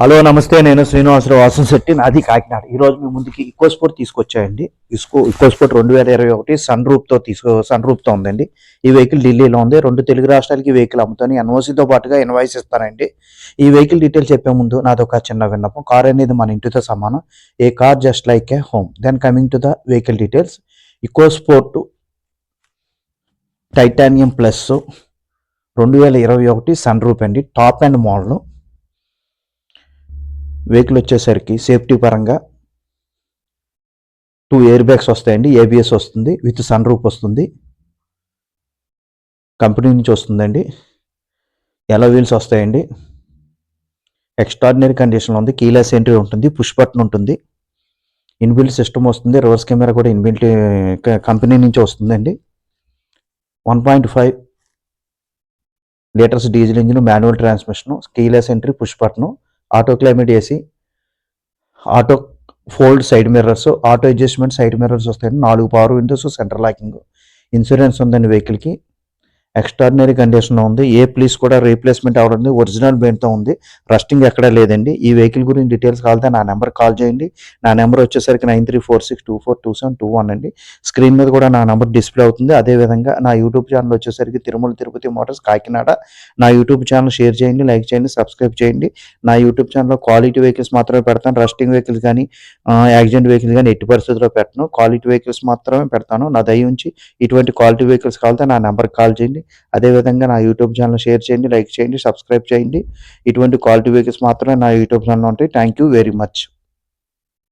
Hello నమస్తే, నేను శ్రీనివాసరావు వాసంశెట్టి, నాది కాకినాడ. ఈరోజు మీ ముందుకి ఈకో స్పోర్ట్ తీసుకొచ్చాయండి. ఈకో స్పోర్ట్ 2021 సన్ రూప్తో ఉందండి. ఈ వెహికల్ ఢిల్లీలో ఉంది. 2 తెలుగు రాష్ట్రాలకి వెహికల్ అమ్ముతాను. ఎన్ఓసితో పాటుగా ఇన్వాయిస్ ఇస్తానండి. ఈ వెహికల్ డీటెయిల్స్ చెప్పే ముందు నాదొక చిన్న విన్నపం. కార్ అనేది మన ఇంటితో సమానం. A car just like a home. Then coming to the vehicle details. EcoSport titanium plus 2021 sun roof అండి. Top end model. వెహికల్ వచ్చేసరికి సేఫ్టీ పరంగా 2 ఎయిర్ బ్యాగ్స్ వస్తాయండి. ఏబిఎస్ వస్తుంది, విత్ సన్ రూప్ వస్తుంది. కంపెనీ నుంచి వస్తుందండి. ఎల్లో వీల్స్ వస్తాయండి. Extraordinary కండిషన్లో ఉంది. కీలెస్ ఎంట్రీ ఉంటుంది, పుష్ బటన్ ఉంటుంది, ఇన్బిల్ట్ సిస్టమ్ వస్తుంది, రివర్స్ కెమెరా కూడా ఇన్బిల్ట్ కంపెనీ నుంచి వస్తుందండి. 1.5 litres diesel engine, manual transmission, keyless entry, push button, auto climate AC, auto fold side mirrors, auto adjustment side mirrors వస్తాయండి. 4 power Windows, centre locking. Insurance ఉందండి వెహికల్కి. Extraordinary కండిషన్లో ఉంది. ఏ please కూడా replacement అవ్వడం, ఒరిజినల్ బెయింట్తో ఉంది. రస్టింగ్ ఎక్కడా లేదండి. ఈ వెహికల్ గురించి డీటెయిల్స్ కావాలంటే నా నెంబర్ కాల్ చేయండి. నా నెంబర్ వచ్చేసరికి 9346242721 అండి. స్క్రీన్ మీద కూడా నా నెంబర్ డిస్ప్లే అవుతుంది. అదేవిధంగా నా యూట్యూబ్ ఛానల్ వచ్చేసరికి తిరుమల తిరుపతి మోటార్స్ కాకినాడ. నా యూట్యూబ్ ఛానల్ షేర్ చేయండి, లైక్ చేయండి, సబ్స్క్రైబ్ చేయండి. నా యూట్యూబ్ ఛానల్లో క్వాలిటీ వెహికల్స్ మాత్రమే పెడతాను. రస్టింగ్ వెహికల్స్ కానీ యాక్సిడెంట్ వెహికల్స్ కానీ ఎట్టి పరిస్థితుల్లో పెట్టను. క్వాలిటీ వెహికల్స్ మాత్రమే పెడతాను. నా దయ ఉంచి ఇటువంటి క్వాలిటీ వెహికల్స్ కావాలంటే నా నెంబర్కి కాల్ చేయండి. అదేవిధంగా నా యూట్యూబ్ ఛానల్ షేర్ చేయండి, లైక్ చేయండి, సబ్స్క్రైబ్ చేయండి. ఇటువంటి క్వాలిటీ వెహికల్స్ మాత్రమే నా యూట్యూబ్ ఛానల్ ఉంటాయి. Thank you very much.